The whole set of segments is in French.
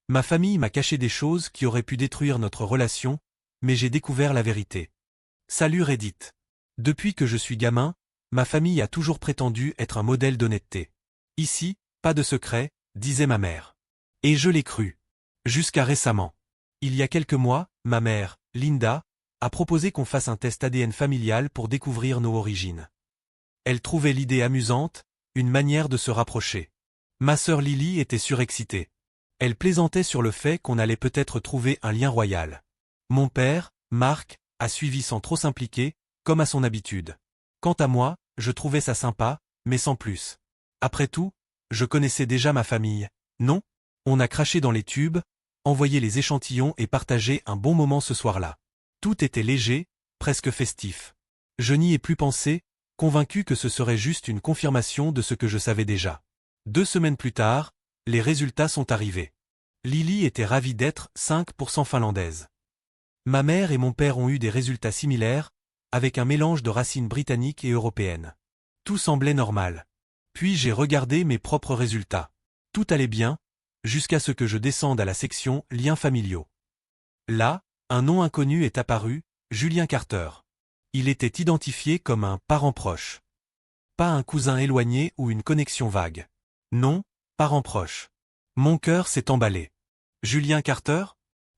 Ma famille m'a caché des choses qui auraient pu détruire notre relation, mais j'ai découvert la vérité. Salut Reddit. Depuis que je suis gamin, ma famille a toujours prétendu être un modèle d'honnêteté. Ici, pas de secret, disait ma mère. Et je l'ai cru. Jusqu'à récemment. Il y a quelques mois, ma mère, Linda, a proposé qu'on fasse un test ADN familial pour découvrir nos origines. Elle trouvait l'idée amusante, une manière de se rapprocher. Ma sœur Lily était surexcitée. Elle plaisantait sur le fait qu'on allait peut-être trouver un lien royal. Mon père, Marc, a suivi sans trop s'impliquer, comme à son habitude. Quant à moi, je trouvais ça sympa, mais sans plus. Après tout, je connaissais déjà ma famille, non? On a craché dans les tubes, envoyé les échantillons et partagé un bon moment ce soir-là. Tout était léger, presque festif. Je n'y ai plus pensé, convaincu que ce serait juste une confirmation de ce que je savais déjà. 2 semaines plus tard, les résultats sont arrivés. Lily était ravie d'être 5% finlandaise. Ma mère et mon père ont eu des résultats similaires, avec un mélange de racines britanniques et européennes. Tout semblait normal. Puis j'ai regardé mes propres résultats. Tout allait bien, jusqu'à ce que je descende à la section liens familiaux. Là, un nom inconnu est apparu, Julien Carter. Il était identifié comme un parent proche. Pas un cousin éloigné ou une connexion vague. Non, parent proche. Mon cœur s'est emballé. Julien Carter?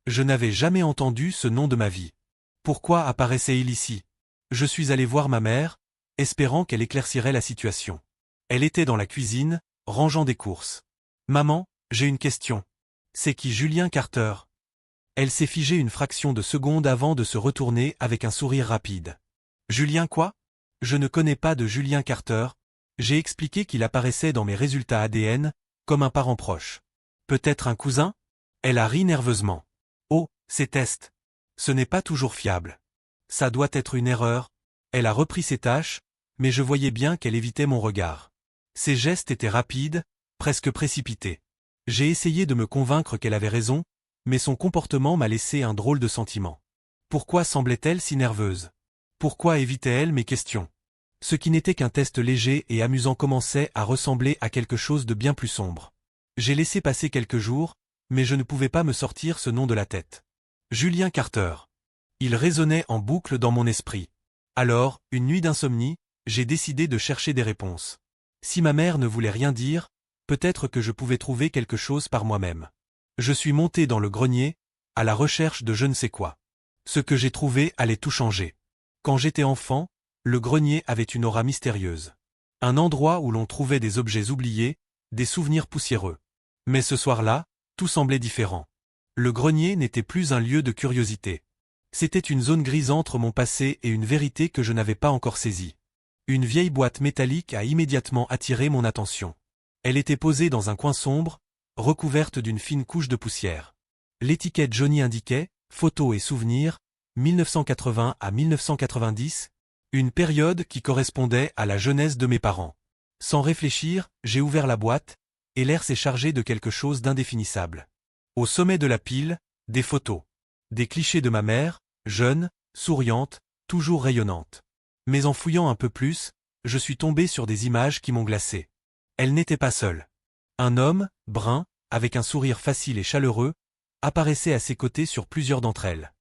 Je n'avais jamais entendu ce nom de ma vie. Pourquoi apparaissait-il ici? Je suis allé voir ma mère, espérant qu'elle éclaircirait la situation. Elle était dans la cuisine, rangeant des courses. Maman, j'ai une question. C'est qui Julien Carter? Elle s'est figée une fraction de seconde avant de se retourner avec un sourire rapide. Julien quoi? Je ne connais pas de Julien Carter. J'ai expliqué qu'il apparaissait dans mes résultats ADN, comme un parent proche. Peut-être un cousin? Elle a ri nerveusement. Oh, ces tests. Ce n'est pas toujours fiable. Ça doit être une erreur. Elle a repris ses tâches, mais je voyais bien qu'elle évitait mon regard. Ses gestes étaient rapides, presque précipités. J'ai essayé de me convaincre qu'elle avait raison, mais son comportement m'a laissé un drôle de sentiment. Pourquoi semblait-elle si nerveuse? Pourquoi évitait-elle mes questions? Ce qui n'était qu'un test léger et amusant commençait à ressembler à quelque chose de bien plus sombre. J'ai laissé passer quelques jours, mais je ne pouvais pas me sortir ce nom de la tête. Julien Carter. Il résonnait en boucle dans mon esprit. Alors, une nuit d'insomnie, j'ai décidé de chercher des réponses. Si ma mère ne voulait rien dire, peut-être que je pouvais trouver quelque chose par moi-même. Je suis monté dans le grenier, à la recherche de je ne sais quoi. Ce que j'ai trouvé allait tout changer. Quand j'étais enfant, le grenier avait une aura mystérieuse. Un endroit où l'on trouvait des objets oubliés, des souvenirs poussiéreux. Mais ce soir-là, tout semblait différent. Le grenier n'était plus un lieu de curiosité. C'était une zone grise entre mon passé et une vérité que je n'avais pas encore saisie. Une vieille boîte métallique a immédiatement attiré mon attention. Elle était posée dans un coin sombre, recouverte d'une fine couche de poussière. L'étiquette jaunie indiquait « Photos et souvenirs, 1980 à 1990 », une période qui correspondait à la jeunesse de mes parents. Sans réfléchir, j'ai ouvert la boîte, et l'air s'est chargé de quelque chose d'indéfinissable. Au sommet de la pile, des photos. Des clichés de ma mère, jeune, souriante, toujours rayonnante. Mais en fouillant un peu plus, je suis tombé sur des images qui m'ont glacé. Elle n'était pas seule. Un homme, brun, avec un sourire facile et chaleureux, apparaissait à ses côtés sur plusieurs d'entre elles.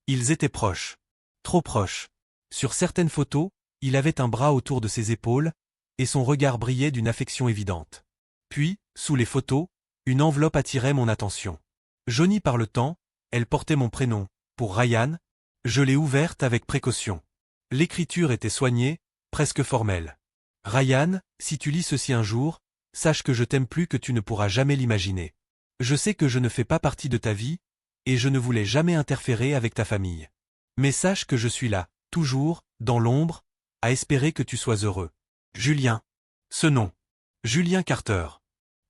Ils étaient proches. Trop proches. Sur certaines photos, il avait un bras autour de ses épaules, et son regard brillait d'une affection évidente. Puis, sous les photos, une enveloppe attirait mon attention. Jaunie par le temps, elle portait mon prénom, pour Ryan. Je l'ai ouverte avec précaution. L'écriture était soignée, presque formelle. Ryan, si tu lis ceci un jour, sache que je t'aime plus que tu ne pourras jamais l'imaginer. Je sais que je ne fais pas partie de ta vie, et je ne voulais jamais interférer avec ta famille. Mais sache que je suis là, toujours, dans l'ombre, à espérer que tu sois heureux. Julien. Ce nom. Julien Carter.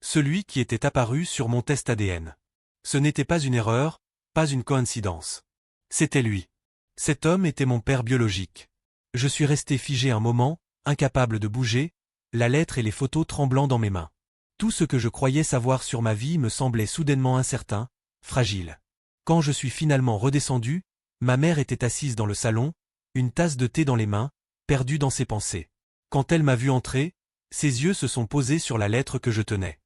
Celui qui était apparu sur mon test ADN. Ce n'était pas une erreur, pas une coïncidence. C'était lui. Cet homme était mon père biologique. Je suis resté figé un moment, incapable de bouger, la lettre et les photos tremblant dans mes mains. Tout ce que je croyais savoir sur ma vie me semblait soudainement incertain, fragile. Quand je suis finalement redescendu, ma mère était assise dans le salon, une tasse de thé dans les mains, perdue dans ses pensées. Quand elle m'a vu entrer, ses yeux se sont posés sur la lettre que je tenais.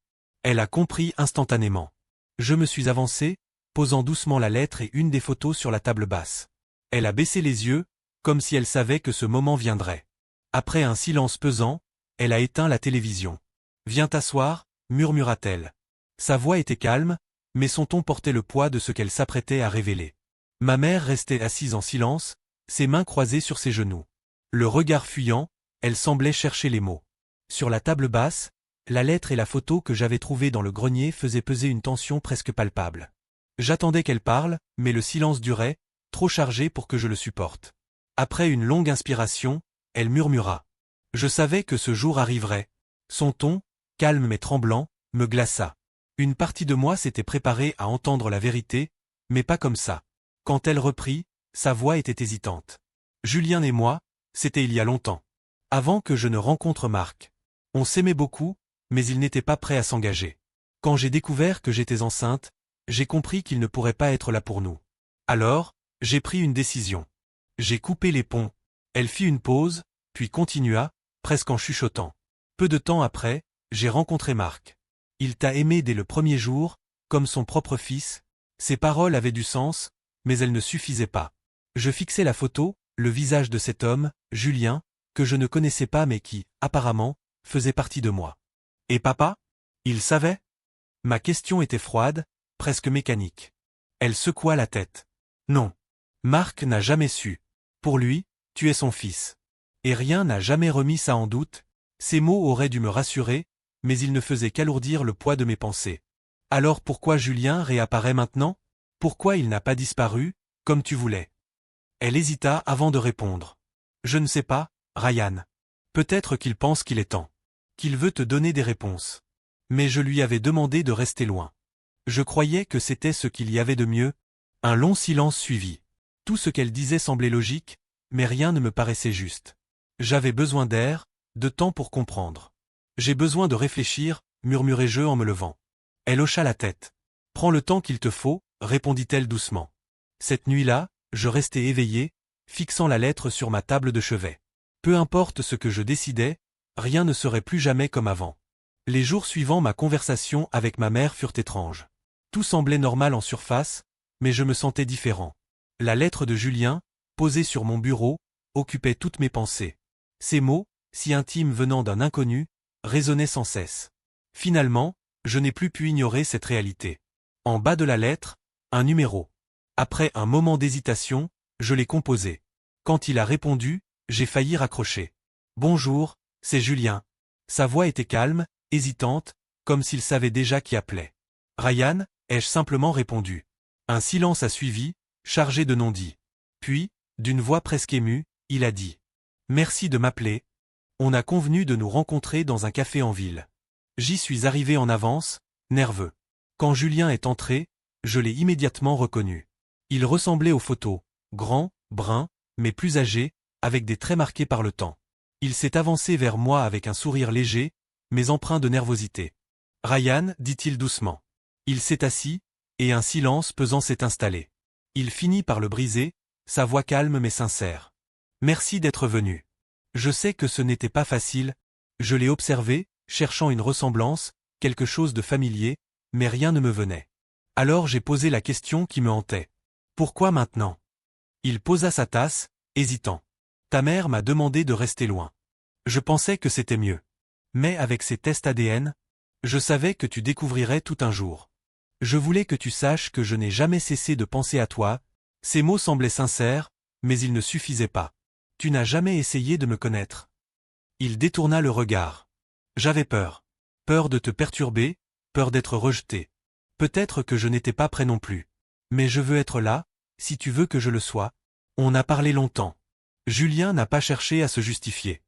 Elle a compris instantanément. Je me suis avancé, posant doucement la lettre et une des photos sur la table basse. Elle a baissé les yeux, comme si elle savait que ce moment viendrait. Après un silence pesant, elle a éteint la télévision. « Viens t'asseoir » murmura-t-elle. Sa voix était calme, mais son ton portait le poids de ce qu'elle s'apprêtait à révéler. Ma mère restait assise en silence, ses mains croisées sur ses genoux. Le regard fuyant, elle semblait chercher les mots. Sur la table basse, la lettre et la photo que j'avais trouvée dans le grenier faisaient peser une tension presque palpable. J'attendais qu'elle parle, mais le silence durait, trop chargé pour que je le supporte. Après une longue inspiration, elle murmura. Je savais que ce jour arriverait. Son ton, calme mais tremblant, me glaça. Une partie de moi s'était préparée à entendre la vérité, mais pas comme ça. Quand elle reprit, sa voix était hésitante. Julien et moi, c'était il y a longtemps. Avant que je ne rencontre Marc. On s'aimait beaucoup, mais il n'était pas prêt à s'engager. Quand j'ai découvert que j'étais enceinte, j'ai compris qu'il ne pourrait pas être là pour nous. Alors, j'ai pris une décision. J'ai coupé les ponts. Elle fit une pause, puis continua, presque en chuchotant. Peu de temps après, j'ai rencontré Marc. Il t'a aimé dès le premier jour, comme son propre fils. Ses paroles avaient du sens, mais elles ne suffisaient pas. Je fixais la photo, le visage de cet homme, Julien, que je ne connaissais pas mais qui, apparemment, faisait partie de moi. Et papa? Il savait? Ma question était froide, presque mécanique. Elle secoua la tête. Non. Marc n'a jamais su. Pour lui, tu es son fils. Et rien n'a jamais remis ça en doute. Ces mots auraient dû me rassurer, mais ils ne faisaient qu'alourdir le poids de mes pensées. Alors pourquoi Julien réapparaît maintenant? Pourquoi il n'a pas disparu, comme tu voulais? Elle hésita avant de répondre. Je ne sais pas, Ryan. Peut-être qu'il pense qu'il est temps. Qu'il veut te donner des réponses. Mais je lui avais demandé de rester loin. Je croyais que c'était ce qu'il y avait de mieux. Un long silence suivit. Tout ce qu'elle disait semblait logique, mais rien ne me paraissait juste. J'avais besoin d'air, de temps pour comprendre. J'ai besoin de réfléchir, murmurai-je en me levant. Elle hocha la tête. Prends le temps qu'il te faut, répondit-elle doucement. Cette nuit-là, je restais éveillé, fixant la lettre sur ma table de chevet. Peu importe ce que je décidais, rien ne serait plus jamais comme avant. Les jours suivant ma conversation avec ma mère furent étranges. Tout semblait normal en surface, mais je me sentais différent. La lettre de Julien, posée sur mon bureau, occupait toutes mes pensées. Ces mots, si intimes venant d'un inconnu, résonnaient sans cesse. Finalement, je n'ai plus pu ignorer cette réalité. En bas de la lettre, un numéro. Après un moment d'hésitation, je l'ai composé. Quand il a répondu, j'ai failli raccrocher. Bonjour, c'est Julien. Sa voix était calme, hésitante, comme s'il savait déjà qui appelait. Ryan, ai-je simplement répondu. Un silence a suivi, chargé de non-dits. Puis, d'une voix presque émue, il a dit. Merci de m'appeler. On a convenu de nous rencontrer dans un café en ville. J'y suis arrivé en avance, nerveux. Quand Julien est entré, je l'ai immédiatement reconnu. Il ressemblait aux photos, grand, brun, mais plus âgé, avec des traits marqués par le temps. Il s'est avancé vers moi avec un sourire léger, mais empreint de nervosité. Ryan, dit-il doucement. Il s'est assis, et un silence pesant s'est installé. Il finit par le briser, sa voix calme mais sincère. Merci d'être venu. Je sais que ce n'était pas facile, je l'ai observé, cherchant une ressemblance, quelque chose de familier, mais rien ne me venait. Alors j'ai posé la question qui me hantait. Pourquoi maintenant? Il posa sa tasse, hésitant. Ta mère m'a demandé de rester loin. Je pensais que c'était mieux. Mais avec ces tests ADN, je savais que tu découvrirais tout un jour. Je voulais que tu saches que je n'ai jamais cessé de penser à toi. Ces mots semblaient sincères, mais ils ne suffisaient pas. Tu n'as jamais essayé de me connaître. Il détourna le regard. J'avais peur. Peur de te perturber, peur d'être rejeté. Peut-être que je n'étais pas prêt non plus. Mais je veux être là, si tu veux que je le sois. On a parlé longtemps. Julien n'a pas cherché à se justifier.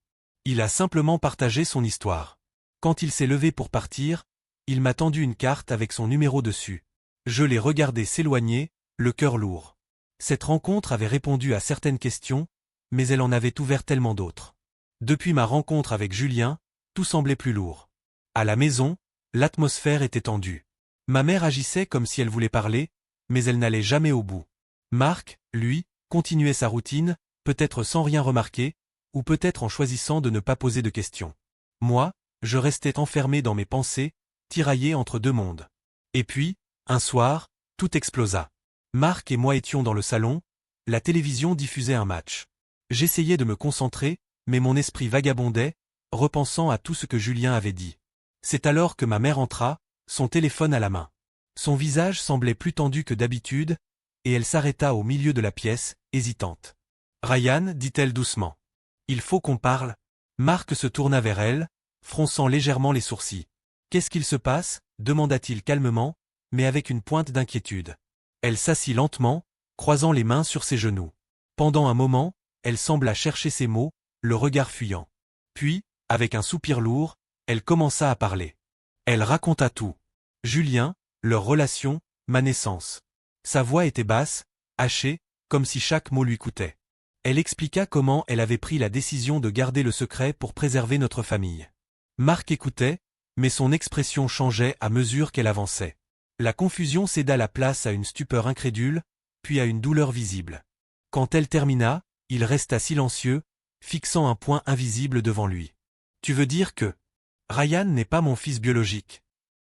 Il a simplement partagé son histoire. Quand il s'est levé pour partir, il m'a tendu une carte avec son numéro dessus. Je l'ai regardé s'éloigner, le cœur lourd. Cette rencontre avait répondu à certaines questions, mais elle en avait ouvert tellement d'autres. Depuis ma rencontre avec Julien, tout semblait plus lourd. À la maison, l'atmosphère était tendue. Ma mère agissait comme si elle voulait parler, mais elle n'allait jamais au bout. Marc, lui, continuait sa routine, peut-être sans rien remarquer, ou peut-être en choisissant de ne pas poser de questions. Moi, je restais enfermé dans mes pensées, tiraillé entre deux mondes. Et puis, Un soir, tout explosa. Marc et moi étions dans le salon, la télévision diffusait un match. J'essayais de me concentrer, mais mon esprit vagabondait, repensant à tout ce que Julien avait dit. C'est alors que ma mère entra, son téléphone à la main. Son visage semblait plus tendu que d'habitude, et elle s'arrêta au milieu de la pièce, hésitante. « Ryan, dit-elle doucement. Il faut qu'on parle. » Marc se tourna vers elle, fronçant légèrement les sourcils. « Qu'est-ce qu'il se passe » demanda-t-il calmement, mais avec une pointe d'inquiétude. Elle s'assit lentement, croisant les mains sur ses genoux. Pendant un moment, elle sembla chercher ses mots, le regard fuyant. Puis, avec un soupir lourd, elle commença à parler. Elle raconta tout. Julien, leur relation, ma naissance. Sa voix était basse, hachée, comme si chaque mot lui coûtait. Elle expliqua comment elle avait pris la décision de garder le secret pour préserver notre famille. Marc écoutait, mais son expression changeait à mesure qu'elle avançait. La confusion céda la place à une stupeur incrédule, puis à une douleur visible. Quand elle termina, il resta silencieux, fixant un point invisible devant lui. « Tu veux dire que Ryan n'est pas mon fils biologique ?»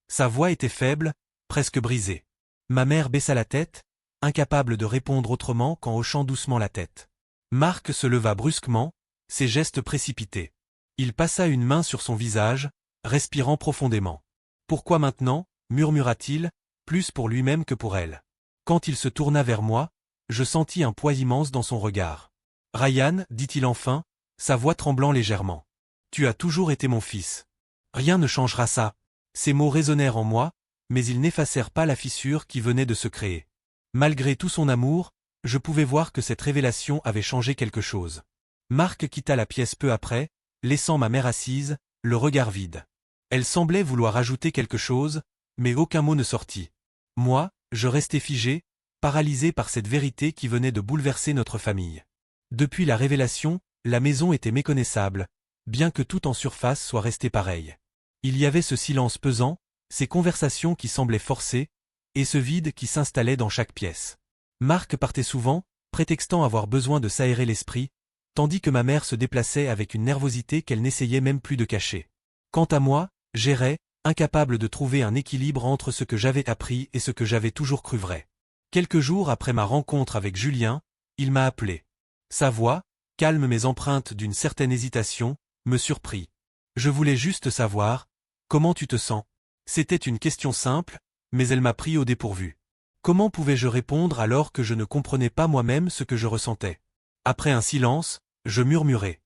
Sa voix était faible, presque brisée. Ma mère baissa la tête, incapable de répondre autrement qu'en hochant doucement la tête. Marc se leva brusquement, ses gestes précipités. Il passa une main sur son visage, respirant profondément. « Pourquoi maintenant » murmura-t-il, plus pour lui-même que pour elle. Quand il se tourna vers moi, je sentis un poids immense dans son regard. « Ryan, dit-il enfin, sa voix tremblant légèrement. Tu as toujours été mon fils. Rien ne changera ça. » Ces mots résonnèrent en moi, mais ils n'effacèrent pas la fissure qui venait de se créer. Malgré tout son amour, je pouvais voir que cette révélation avait changé quelque chose. Marc quitta la pièce peu après, laissant ma mère assise, le regard vide. Elle semblait vouloir ajouter quelque chose, mais aucun mot ne sortit. Moi, je restais figé, paralysé par cette vérité qui venait de bouleverser notre famille. Depuis la révélation, la maison était méconnaissable, bien que tout en surface soit resté pareil. Il y avait ce silence pesant, ces conversations qui semblaient forcées, et ce vide qui s'installait dans chaque pièce. Marc partait souvent, prétextant avoir besoin de s'aérer l'esprit, tandis que ma mère se déplaçait avec une nervosité qu'elle n'essayait même plus de cacher. Quant à moi, j'errais, incapable de trouver un équilibre entre ce que j'avais appris et ce que j'avais toujours cru vrai. Quelques jours après ma rencontre avec Julien, il m'a appelé. Sa voix, calme mais empreinte d'une certaine hésitation, me surprit. Je voulais juste savoir, comment tu te sens ? C'était une question simple, mais elle m'a pris au dépourvu. Comment pouvais-je répondre alors que je ne comprenais pas moi-même ce que je ressentais ? Après un silence, je murmurai.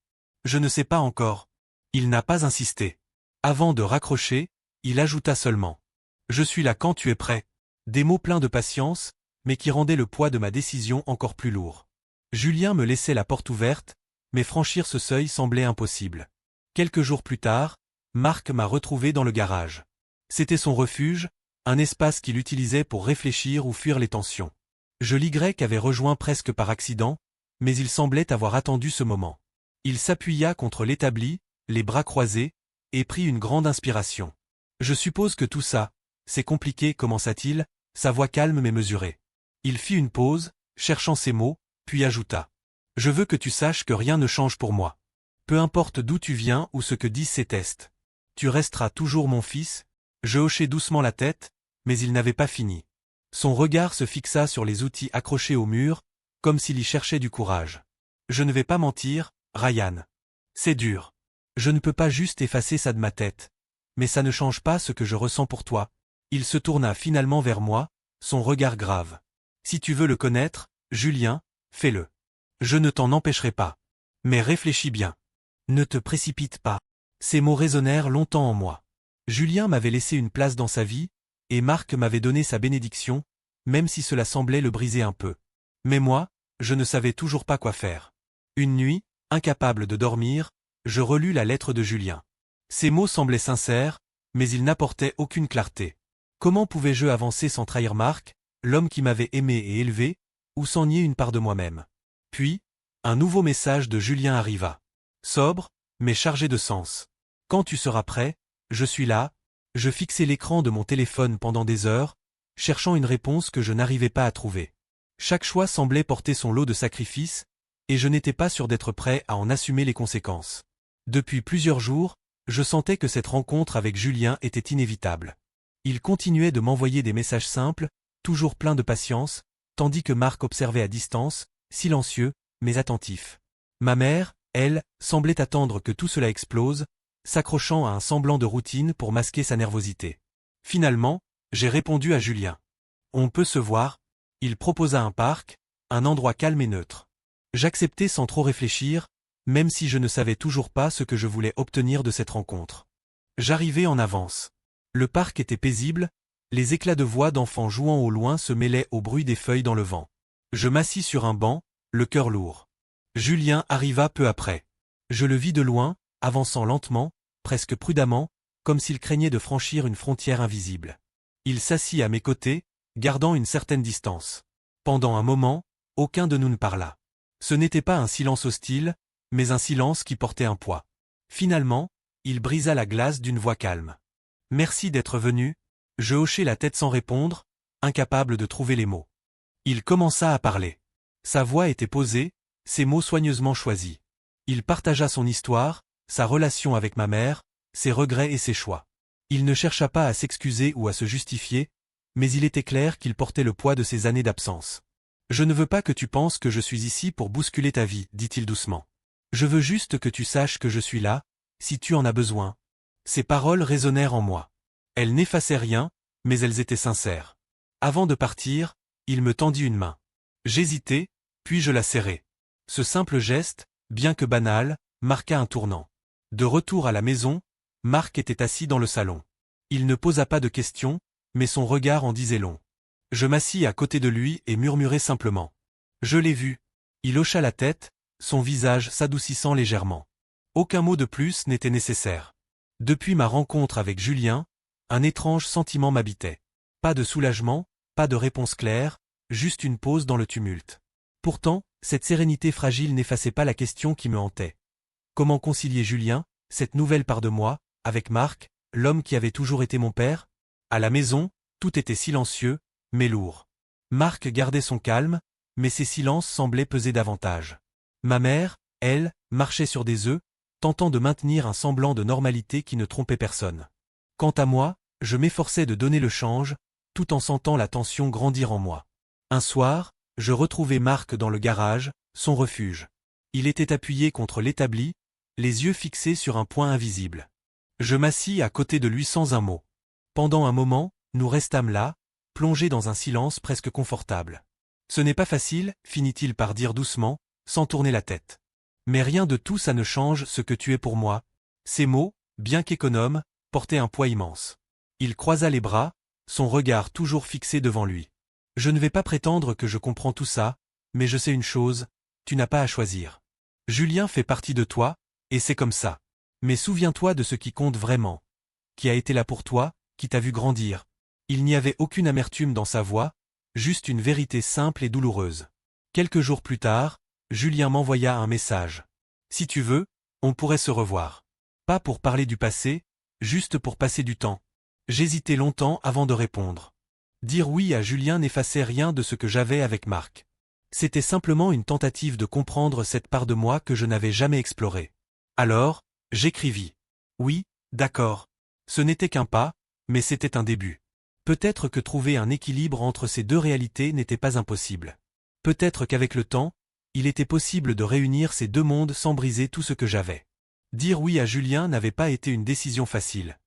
Je ne sais pas encore. Il n'a pas insisté. Avant de raccrocher, il ajouta seulement. Je suis là quand tu es prêt. Des mots pleins de patience, mais qui rendaient le poids de ma décision encore plus lourd. Julien me laissait la porte ouverte, mais franchir ce seuil semblait impossible. Quelques jours plus tard, Marc m'a retrouvé dans le garage. C'était son refuge, un espace qu'il utilisait pour réfléchir ou fuir les tensions. Je l'Y avait rejoint presque par accident, mais il semblait avoir attendu ce moment. Il s'appuya contre l'établi, les bras croisés, et prit une grande inspiration. Je suppose que tout ça, c'est compliqué, commença-t-il, sa voix calme mais mesurée. Il fit une pause, cherchant ses mots, puis ajouta. Je veux que tu saches que rien ne change pour moi. Peu importe d'où tu viens ou ce que disent ces tests. Tu resteras toujours mon fils. Je hochai doucement la tête, mais il n'avait pas fini. Son regard se fixa sur les outils accrochés au mur, comme s'il y cherchait du courage. Je ne vais pas mentir, Ryan. C'est dur. Je ne peux pas juste effacer ça de ma tête. Mais ça ne change pas ce que je ressens pour toi. Il se tourna finalement vers moi, son regard grave. Si tu veux le connaître, Julien, fais-le. Je ne t'en empêcherai pas. Mais réfléchis bien. Ne te précipite pas. Ces mots résonnèrent longtemps en moi. Julien m'avait laissé une place dans sa vie, et Marc m'avait donné sa bénédiction, même si cela semblait le briser un peu. Mais moi, je ne savais toujours pas quoi faire. Une nuit, incapable de dormir, je relus la lettre de Julien. Ces mots semblaient sincères, mais ils n'apportaient aucune clarté. Comment pouvais-je avancer sans trahir Marc, l'homme qui m'avait aimé et élevé, ou sans nier une part de moi-même ? Puis, un nouveau message de Julien arriva. Sobre, mais chargé de sens. Quand tu seras prêt, je suis là. Je fixai l'écran de mon téléphone pendant des heures, cherchant une réponse que je n'arrivais pas à trouver. Chaque choix semblait porter son lot de sacrifices, et je n'étais pas sûr d'être prêt à en assumer les conséquences. Depuis plusieurs jours, je sentais que cette rencontre avec Julien était inévitable. Il continuait de m'envoyer des messages simples, toujours pleins de patience, tandis que Marc observait à distance, silencieux, mais attentif. Ma mère, elle, semblait attendre que tout cela explose, s'accrochant à un semblant de routine pour masquer sa nervosité. Finalement, j'ai répondu à Julien. On peut se voir. Il proposa un parc, un endroit calme et neutre. J'acceptai sans trop réfléchir, même si je ne savais toujours pas ce que je voulais obtenir de cette rencontre. J'arrivai en avance. Le parc était paisible, les éclats de voix d'enfants jouant au loin se mêlaient au bruit des feuilles dans le vent. Je m'assis sur un banc, le cœur lourd. Julien arriva peu après. Je le vis de loin, avançant lentement, presque prudemment, comme s'il craignait de franchir une frontière invisible. Il s'assit à mes côtés, gardant une certaine distance. Pendant un moment, aucun de nous ne parla. Ce n'était pas un silence hostile, mais un silence qui portait un poids. Finalement, il brisa la glace d'une voix calme. « Merci d'être venu ». Je hochai la tête sans répondre, incapable de trouver les mots. Il commença à parler. Sa voix était posée, ses mots soigneusement choisis. Il partagea son histoire, sa relation avec ma mère, ses regrets et ses choix. Il ne chercha pas à s'excuser ou à se justifier, mais il était clair qu'il portait le poids de ses années d'absence. « Je ne veux pas que tu penses que je suis ici pour bousculer ta vie, dit-il doucement. Je veux juste que tu saches que je suis là, si tu en as besoin. » Ces paroles résonnèrent en moi. Elles n'effaçaient rien, mais elles étaient sincères. Avant de partir, il me tendit une main. J'hésitai, puis je la serrai. Ce simple geste, bien que banal, marqua un tournant. De retour à la maison, Marc était assis dans le salon. Il ne posa pas de questions, mais son regard en disait long. Je m'assis à côté de lui et murmurai simplement. Je l'ai vu. Il hocha la tête, son visage s'adoucissant légèrement. Aucun mot de plus n'était nécessaire. Depuis ma rencontre avec Julien, un étrange sentiment m'habitait. Pas de soulagement, pas de réponse claire, juste une pause dans le tumulte. Pourtant, cette sérénité fragile n'effaçait pas la question qui me hantait. Comment concilier Julien, cette nouvelle part de moi, avec Marc, l'homme qui avait toujours été mon père? À la maison, tout était silencieux, mais lourd. Marc gardait son calme, mais ses silences semblaient peser davantage. Ma mère, elle, marchait sur des œufs, tentant de maintenir un semblant de normalité qui ne trompait personne. Quant à moi, je m'efforçais de donner le change, tout en sentant la tension grandir en moi. Un soir, je retrouvai Marc dans le garage, son refuge. Il était appuyé contre l'établi, les yeux fixés sur un point invisible. Je m'assis à côté de lui sans un mot. Pendant un moment, nous restâmes là, plongés dans un silence presque confortable. « Ce n'est pas facile », finit-il par dire doucement, sans tourner la tête. « Mais rien de tout ça ne change ce que tu es pour moi. » Ces mots, bien qu'économes, portaient un poids immense. Il croisa les bras, son regard toujours fixé devant lui. « Je ne vais pas prétendre que je comprends tout ça, mais je sais une chose, tu n'as pas à choisir. Julien fait partie de toi, et c'est comme ça. Mais souviens-toi de ce qui compte vraiment. Qui a été là pour toi, qui t'a vu grandir. » Il n'y avait aucune amertume dans sa voix, juste une vérité simple et douloureuse. Quelques jours plus tard, Julien m'envoya un message. « Si tu veux, on pourrait se revoir. Pas pour parler du passé, juste pour passer du temps. » J'hésitais longtemps avant de répondre. Dire oui à Julien n'effaçait rien de ce que j'avais avec Marc. C'était simplement une tentative de comprendre cette part de moi que je n'avais jamais explorée. Alors, j'écrivis. Oui, d'accord. Ce n'était qu'un pas, mais c'était un début. Peut-être que trouver un équilibre entre ces deux réalités n'était pas impossible. Peut-être qu'avec le temps, il était possible de réunir ces deux mondes sans briser tout ce que j'avais. Dire oui à Julien n'avait pas été une décision facile.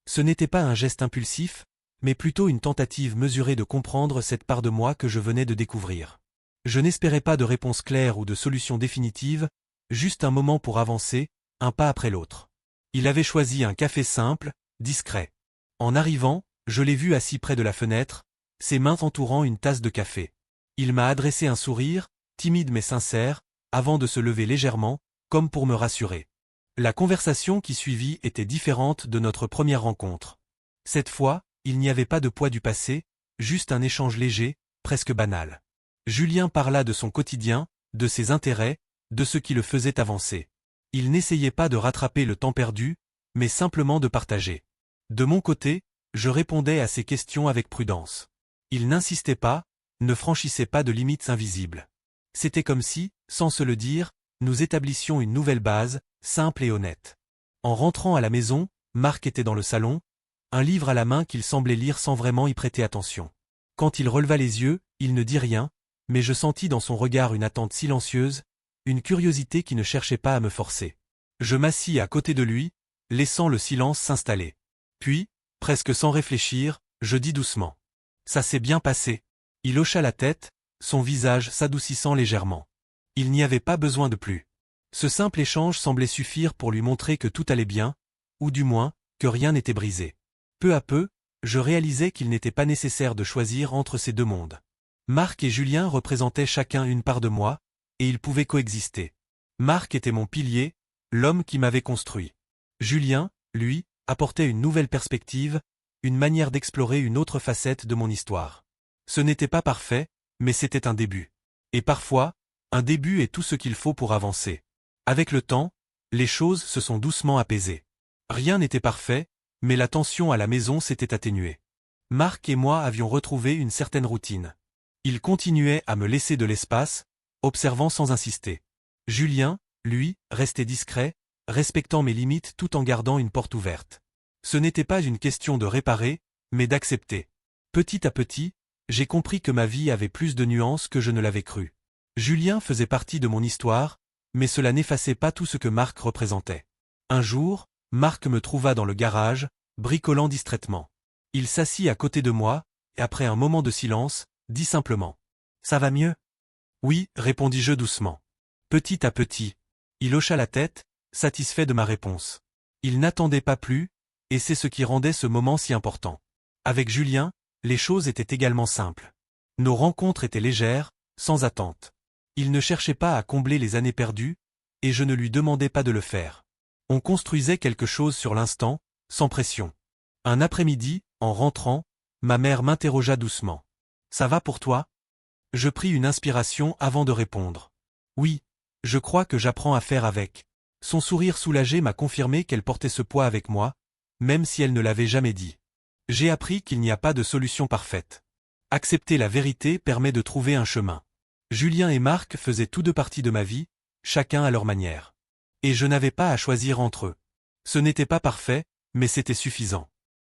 Ce n'était pas un geste impulsif, mais plutôt une tentative mesurée de comprendre cette part de moi que je venais de découvrir. Je n'espérais pas de réponse claire ou de solution définitive, juste un moment pour avancer, un pas après l'autre. Il avait choisi un café simple, discret. En arrivant, je l'ai vu assis près de la fenêtre, ses mains entourant une tasse de café. Il m'a adressé un sourire, timide mais sincère, avant de se lever légèrement, comme pour me rassurer. La conversation qui suivit était différente de notre première rencontre. Cette fois, il n'y avait pas de poids du passé, juste un échange léger, presque banal. Julien parla de son quotidien, de ses intérêts, de ce qui le faisait avancer. Il n'essayait pas de rattraper le temps perdu, mais simplement de partager. De mon côté, je répondais à ses questions avec prudence. Il n'insistait pas, ne franchissait pas de limites invisibles. C'était comme si, sans se le dire, nous établissions une nouvelle base, simple et honnête. En rentrant à la maison, Marc était dans le salon, un livre à la main qu'il semblait lire sans vraiment y prêter attention. Quand il releva les yeux, il ne dit rien, mais je sentis dans son regard une attente silencieuse, une curiosité qui ne cherchait pas à me forcer. Je m'assis à côté de lui, laissant le silence s'installer. Puis, presque sans réfléchir, je dis doucement. Ça s'est bien passé. Il hocha la tête, son visage s'adoucissant légèrement. Il n'y avait pas besoin de plus. Ce simple échange semblait suffire pour lui montrer que tout allait bien, ou du moins, que rien n'était brisé. Peu à peu, je réalisais qu'il n'était pas nécessaire de choisir entre ces deux mondes. Marc et Julien représentaient chacun une part de moi, et ils pouvaient coexister. Marc était mon pilier, l'homme qui m'avait construit. Julien, lui, apportait une nouvelle perspective, une manière d'explorer une autre facette de mon histoire. Ce n'était pas parfait, mais c'était un début. Et parfois, un début est tout ce qu'il faut pour avancer. Avec le temps, les choses se sont doucement apaisées. Rien n'était parfait, mais la tension à la maison s'était atténuée. Marc et moi avions retrouvé une certaine routine. Il continuait à me laisser de l'espace, observant sans insister. Julien, lui, restait discret, respectant mes limites tout en gardant une porte ouverte. Ce n'était pas une question de réparer, mais d'accepter. Petit à petit, j'ai compris que ma vie avait plus de nuances que je ne l'avais cru. Julien faisait partie de mon histoire, mais cela n'effaçait pas tout ce que Marc représentait. Un jour, Marc me trouva dans le garage, bricolant distraitement. Il s'assit à côté de moi, et après un moment de silence, dit simplement. « Ça va mieux ?» « Oui, répondis-je doucement. Petit à petit. Il hocha la tête, satisfait de ma réponse. Il n'attendait pas plus, et c'est ce qui rendait ce moment si important. Avec Julien, les choses étaient également simples. Nos rencontres étaient légères, sans attente. Il ne cherchait pas à combler les années perdues, et je ne lui demandais pas de le faire. On construisait quelque chose sur l'instant, sans pression. Un après-midi, en rentrant, ma mère m'interrogea doucement. « Ça va pour toi ?» Je pris une inspiration avant de répondre. « Oui, je crois que j'apprends à faire avec. » Son sourire soulagé m'a confirmé qu'elle portait ce poids avec moi, même si elle ne l'avait jamais dit. J'ai appris qu'il n'y a pas de solution parfaite. Accepter la vérité permet de trouver un chemin. Julien et Marc faisaient tous deux partie de ma vie, chacun à leur manière. Et je n'avais pas à choisir entre eux. Ce n'était pas parfait, mais c'était suffisant.